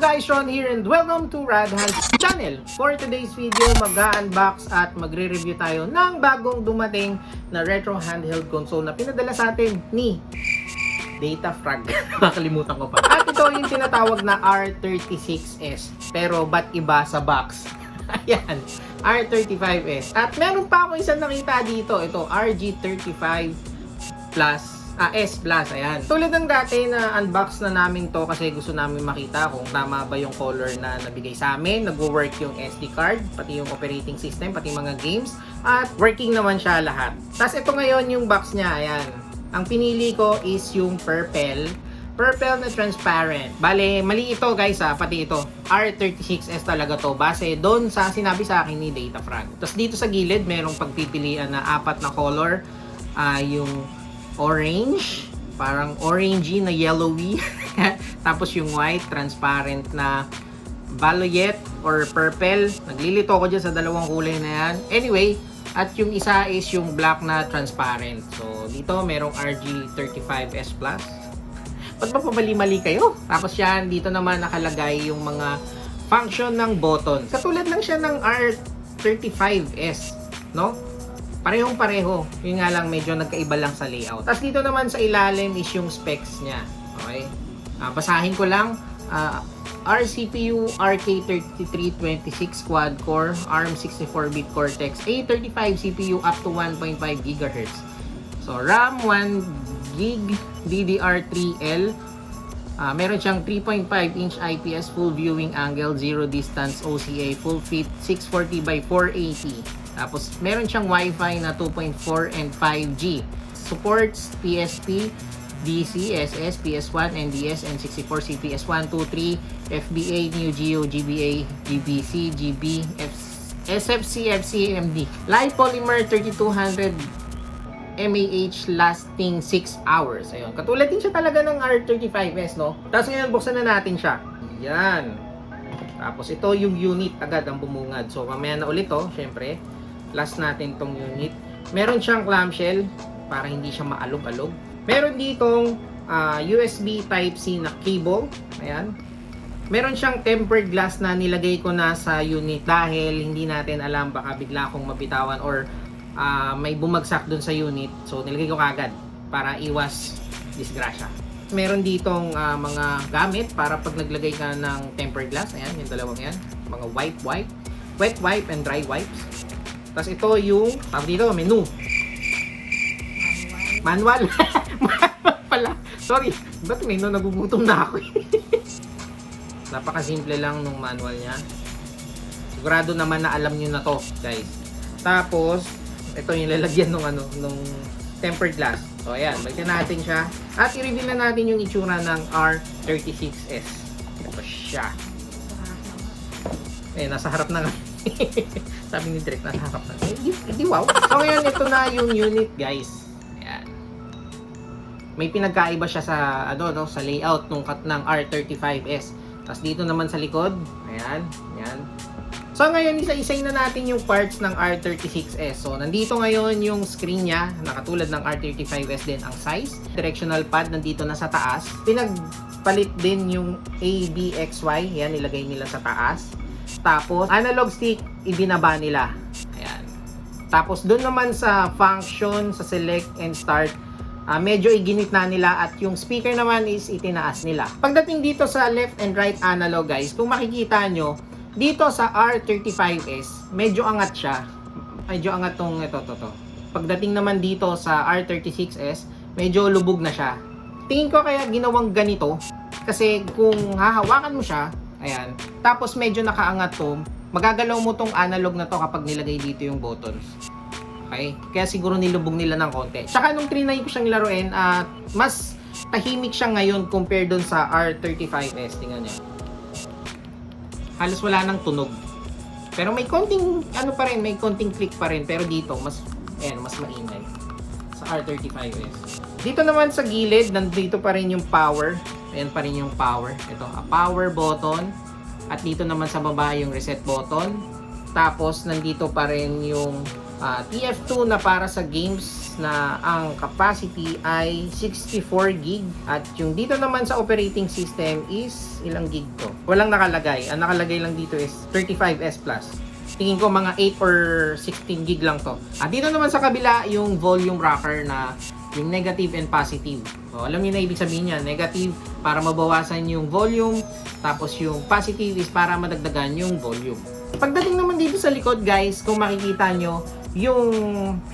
guys, Sean here and welcome to Radhan's channel. For today's video, mag-unbox at magre-review tayo ng bagong dumating na retro handheld console na pinadala sa atin ni Datafrag. Nakalimutan ko pa. At ito yung tinatawag na R36S. Pero ba't iba sa box? Ayan, R35S. At meron pa ako isang nakita dito. Ito, RG35 Plus. S Plus, ayan. Tulad ng dati na unbox na namin to kasi gusto namin makita kung tama ba yung color na nabigay sa amin. Nagwo-work yung SD card, pati yung operating system, pati mga games. At working naman siya lahat. Tapos ito ngayon yung box niya, ayan. Ang pinili ko is yung purple na transparent. Bale, mali ito guys ha, pati ito. R36S talaga to. Base doon sa sinabi sa akin ni Datafrag. Tapos dito sa gilid, merong pagpipilian na 4 na color. Yung orange, parang orangey na yellowy. Tapos yung white, transparent na violet or purple. Naglilito ako dyan sa dalawang kulay na yan. Anyway, at yung isa is yung black na transparent. So, dito merong RG35S Plus. Ba't ba pabali-mali kayo? Tapos yan, dito naman nakalagay yung mga function ng button. Katulad lang siya ng R35S, no? Parehong-pareho. Yun nga lang, medyo nagkaiba lang sa layout. Tapos dito naman sa ilalim is yung specs niya. Okay? Basahin ko lang. CPU RK3326 quad-core, ARM 64-bit Cortex A35 CPU up to 1.5 GHz. So, RAM 1GB DDR3L. Meron siyang 3.5-inch IPS full viewing angle, zero distance OCA, full fit 640 by 480. Tapos, meron siyang Wi-Fi na 2.4 and 5G. Supports PSP, DC, SS, PS1, NDS, N64, CPS1, 2, 3, FBA, Neo Geo, GBA, GBC, GB, SFC, FCMD. Light Polymer 3200 mAh lasting 6 hours. Ayun. Katulad din siya talaga ng R35S, no? Tapos ngayon, buksan na natin siya. Yan. Tapos ito yung unit agad ang bumungad. So mamaya na ulit to, syempre. Last natin tong unit. Meron siyang clamshell para hindi siya maalog-alog. Meron ditong USB Type-C na cable. Ayan. Meron siyang tempered glass na nilagay ko na sa unit dahil hindi natin alam baka bigla akong mabitawan or may bumagsak dun sa unit. So nilagay ko kagad para iwas disgrasya. Meron ditong mga gamit para pag naglagay ka ng tempered glass. Ayan, yung dalawang yan. Mga wet wipe and dry wipes. Tapos ito yung, dito, menu. Manual. Manual pala. Sorry. Ba't menu? Nagugutom na ako. Napakasimple lang nung manual niya. Sigurado naman na alam nyo na to, guys. Tapos, ito yung lalagyan nung tempered glass. So, ayan. Balikan natin siya. At i-review na natin yung itsura ng R36S. Ito siya. Nasa harap na nga. Sabi ni Direk, nasa harap na. Hindi wow. So, ngayon, ito na yung unit, guys. Ayan. May pinagkaiba siya sa, sa layout ng R35S. Tapos, dito naman sa likod. Ayan. Ayan. So, ngayon, isa-isay na natin yung parts ng R36S. So, nandito ngayon yung screen niya, nakatulad ng R35S din ang size. Directional pad, nandito na sa taas. Pinagpalit din yung ABXY. Yan, nilagay nila sa taas. Tapos, analog stick, ibinaba nila. Ayan. Tapos, doon naman sa function, sa select and start, medyo iginit na nila at yung speaker naman is itinaas nila. Pagdating dito sa left and right analog, guys, kung makikita nyo, dito sa R35S, medyo angat siya. Medyo angat tong ito. Pagdating naman dito sa R36S, medyo lubog na siya. Tingin ko kaya ginawang ganito kasi kung hahawakan mo siya, ayan, tapos medyo nakaangat to, magagalaw mo tong analog na to kapag nilagay dito yung buttons. Okay? Kaya siguro nilubog nila ng konti. Tsaka nung trinay ko siyang laruin, mas tahimik siya ngayon compare dun sa R35S. Tingnan niyo. Halos wala nang tunog. Pero may konting may konting click pa rin, pero dito mas maingay sa R35S. Dito naman sa gilid, nandito pa rin yung power. Ayan pa rin yung power. Ito, power button. At dito naman sa baba yung reset button. Tapos nandito pa rin yung TF2 na para sa games na ang capacity ay 64 gig at yung dito naman sa operating system is ilang gig to? Walang nakalagay. Ang nakalagay lang dito is 35S Plus. Tingin ko mga 8 or 16 gig lang to. Dito naman sa kabila yung volume rocker na yung negative and positive. So, alam niyo na ibig sabihin niya, negative para mabawasan yung volume, tapos yung positive is para madagdagan yung volume. Pagdating naman dito sa likod guys, kung makikita nyo, yung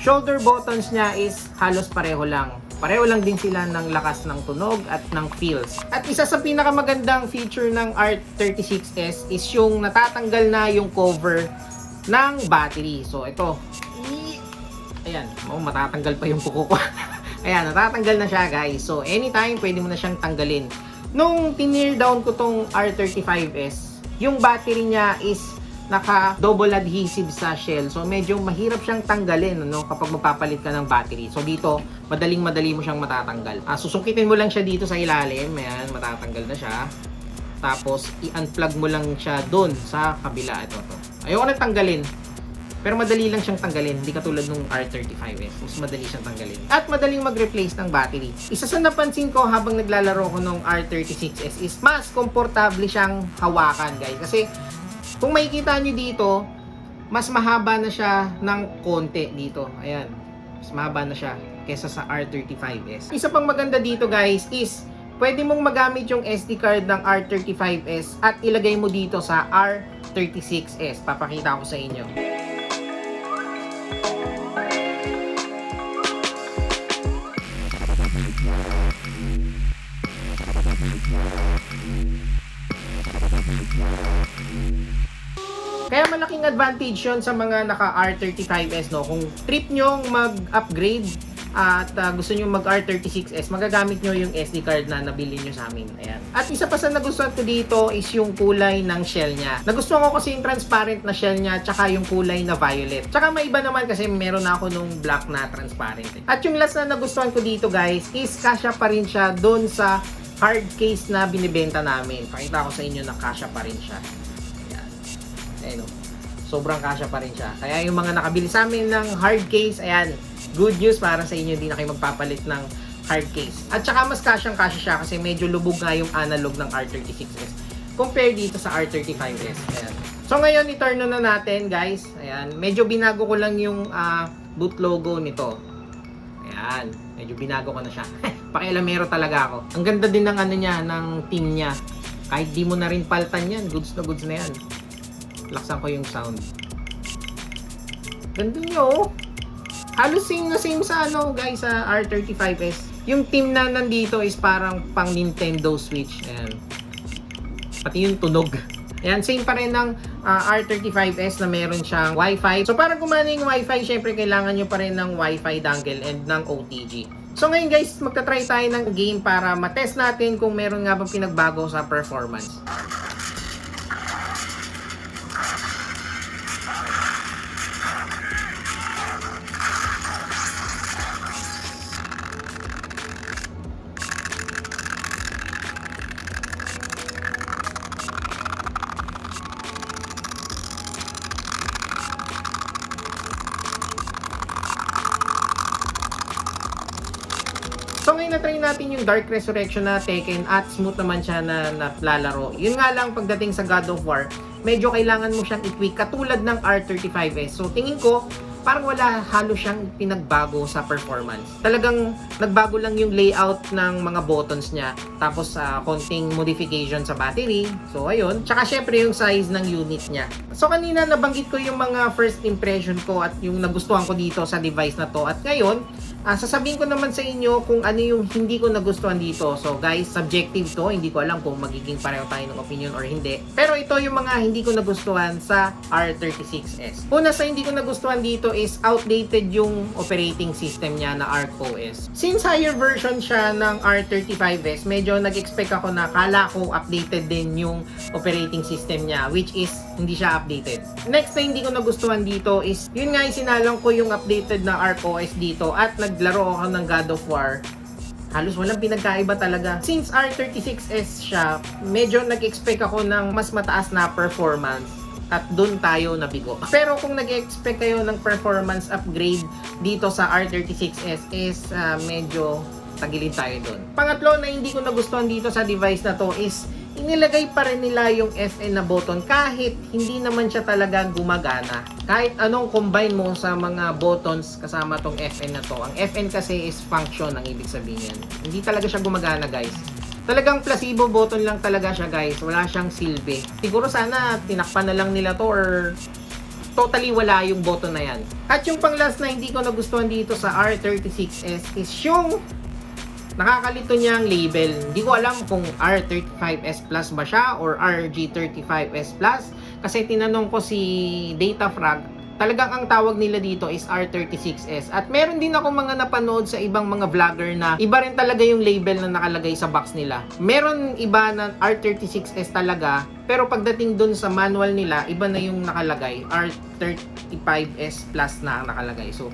shoulder buttons niya is halos pareho lang. Pareho lang din sila ng lakas ng tunog at ng feels. At isa sa pinakamagandang feature ng R36S is yung natatanggal na yung cover ng battery. So ito, ayan, matatanggal pa yung kuko ko. Ayan, natatanggal na siya guys. So anytime, pwede mo na siyang tanggalin. Nung tinir down ko tong R35S, yung battery niya is naka-double adhesive sa shell. So, medyo mahirap siyang tanggalin kapag magpapalit ka ng battery. So, dito, madaling-madali mo siyang matatanggal. Susukitin mo lang siya dito sa ilalim. Ayan, matatanggal na siya. Tapos, i-unplug mo lang siya doon sa kabila. Ito. Ayoko nang tanggalin. Pero madali lang siyang tanggalin. Hindi katulad nung R35S. Mas madali siyang tanggalin. At madaling mag-replace ng battery. Isa sa napansin ko habang naglalaro ko nung R36S is mas komportable siyang hawakan, guys. Kasi, kung makikita nyo dito, mas mahaba na siya ng konti dito. Ayan. Mas mahaba na siya kesa sa R35S. Isa pang maganda dito guys is pwede mong magamit yung SD card ng R35S at ilagay mo dito sa R36S. Papakita ko sa inyo. Kaya malaking advantage yun sa mga naka R35S kung trip nyo mag-upgrade at gusto nyo mag R36S, magagamit nyo yung SD card na nabili nyo sa amin. Ayan. At isa pa sa nagustuhan ko dito is yung kulay ng shell niya. Nagustuhan ko kasi yung transparent na shell niya tsaka yung kulay na violet. Tsaka may iba naman kasi meron na ako nung black na transparent. At yung last na nagustuhan ko dito guys is kasya pa rin siya doon sa hard case na binibenta namin. Pakita ko sa inyo na kasya pa rin siya. Ayan, sobrang kasya pa rin siya. Kaya yung mga nakabili sa amin ng hard case, ayan, good news para sa inyo, hindi na kayo magpapalit ng hard case. At saka mas kasyang-kasya siya kasi medyo lubog nga yung analog ng R36S compare dito sa R35S. Ayan. So ngayon, i-turn on na natin guys. Ayan, medyo binago ko lang yung boot logo nito. Ayan, medyo binago ko na siya. Pakialamero talaga ako. Ang ganda din ng ano niya, ng team niya. Kahit di mo na rin paltan yan, goods na yan. Laksan ko yung sound. Ganda nyo. Halos same na same sa guys, sa R35S. Yung team na nandito is parang pang Nintendo Switch. Ayan. Pati yung tunog. Ayan, same pa rin ng R35S na meron siyang Wi-Fi. So para gumana yung Wi-Fi, syempre kailangan nyo pa rin ng Wi-Fi dongle and ng OTG. So ngayon guys, magta-try tayo ng game para matest natin kung meron nga bang pinagbago sa performance. So ngayon na-try natin yung Dark Resurrection na Tekken at smooth naman siya na lalaro. Yun nga lang pagdating sa God of War, medyo kailangan mo siyang i-tweak katulad ng R35S. So tingin ko, parang wala halos siyang pinagbago sa performance. Talagang nagbago lang yung layout ng mga buttons niya. Tapos konting modification sa battery. So ayun. Tsaka syempre yung size ng unit niya. So kanina nabanggit ko yung mga first impression ko at yung nagustuhan ko dito sa device na to. At ngayon, sasabihin ko naman sa inyo kung ano yung hindi ko nagustuhan dito. So guys, subjective to. Hindi ko alam kung magiging pareho tayo ng opinion or hindi. Pero ito yung mga hindi ko nagustuhan sa R36S. Una sa hindi ko nagustuhan dito is outdated yung operating system niya na ArcOS. Since higher version siya ng R35S, medyo nag-expect ako na kala ko updated din yung operating system niya, which is hindi siya updated. Next na hindi ko nagustuhan dito is, yun nga sinalang ko yung updated na ArcOS dito at naglaro ako ng God of War. Halos walang pinagkaiba talaga. Since R36S siya, medyo nag-expect ako ng mas mataas na performance. at dun tayo nabigo. Pero kung nag-expect kayo ng performance upgrade dito sa R36s is medyo tagilid tayo dun. Pangatlo na hindi ko nagustuhan dito sa device na to is inilagay pa rin nila yung FN na button kahit hindi naman siya talaga gumagana. Kahit anong combine mo sa mga buttons kasama tong FN na to. Ang FN kasi is function ang ibig sabihin. Hindi talaga siya gumagana, guys. Talagang placebo button lang talaga siya, guys. Wala siyang silbi. Siguro sana tinakpan na lang nila to or totally wala yung button na yan. At yung pang last na hindi ko nagustuhan dito sa R36s is yung nakakalito niya ang label. Hindi ko alam kung R35s Plus ba siya or RG35s Plus. Kasi tinanong ko si Datafrag, talagang ang tawag nila dito is R36s. At meron din ako mga napanood sa ibang mga vlogger na iba rin talaga yung label na nakalagay sa box nila. Meron iba na R36s talaga, pero pagdating dun sa manual nila, iba na yung nakalagay. R35s Plus na nakalagay. So,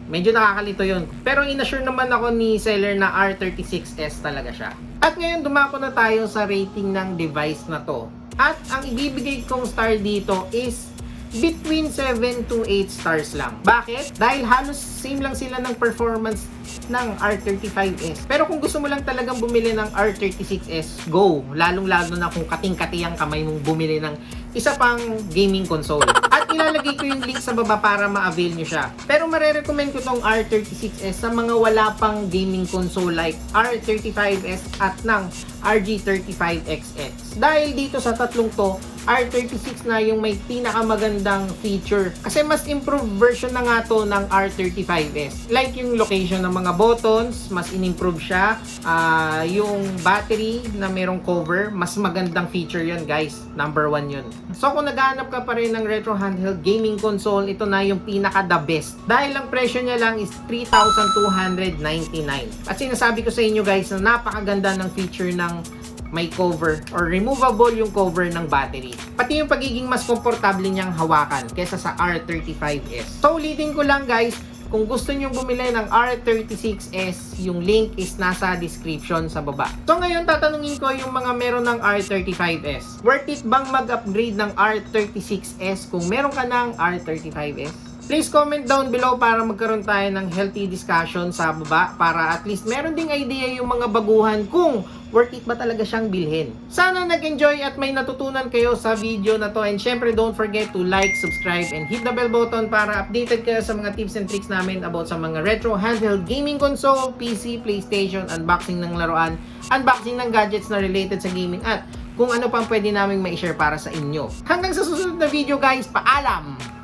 medyo nakakalito yun. Pero inassure naman ako ni seller na R36s talaga siya. At ngayon dumako na tayo sa rating ng device na to. At ang ibibigay kong star dito is between 7 to 8 stars lang. Bakit? Dahil halos same lang sila ng performance ng R35s. Pero kung gusto mo lang talagang bumili ng R36s, go! Lalong-lalo na kung kating-kati ang kamay mong bumili ng isa pang gaming console. At ilalagay ko yung link sa baba para ma-avail nyo siya. Pero marerecommend ko tong R36s sa mga wala pang gaming console like R35s at ng RG35XX. Dahil dito sa tatlong to, R36 na yung may pinakamagandang feature. Kasi mas improved version na nga to ng R35s. Like yung location ng mga buttons, mas in-improve siya. Yung battery na merong cover, mas magandang feature yun, guys. Number 1 yun. So kung naghahanap ka pa rin ng retro handheld gaming console, ito na yung pinaka the best. Dahil ang presyo niya lang is 3,299. At sinasabi ko sa inyo, guys, na napakaganda ng feature ng may cover or removable yung cover ng battery. Pati yung pagiging mas komportable niyang hawakan kesa sa R35s. So ulitin ko lang, guys, kung gusto nyo bumili ng R36s, yung link is nasa description sa baba. So ngayon tatanungin ko yung mga meron ng R35s. Worth it bang mag-upgrade ng R36s kung meron ka ng R35s? Please comment down below para magkaroon tayo ng healthy discussion sa baba para at least meron ding idea yung mga baguhan kung worth it ba talaga siyang bilhin. Sana nag-enjoy at may natutunan kayo sa video na to, and syempre don't forget to like, subscribe, and hit the bell button para updated kayo sa mga tips and tricks namin about sa mga retro handheld gaming console, PC, PlayStation, unboxing ng laruan, unboxing ng gadgets na related sa gaming, at kung ano pang pwede naming ma-share para sa inyo. Hanggang sa susunod na video, guys, paalam!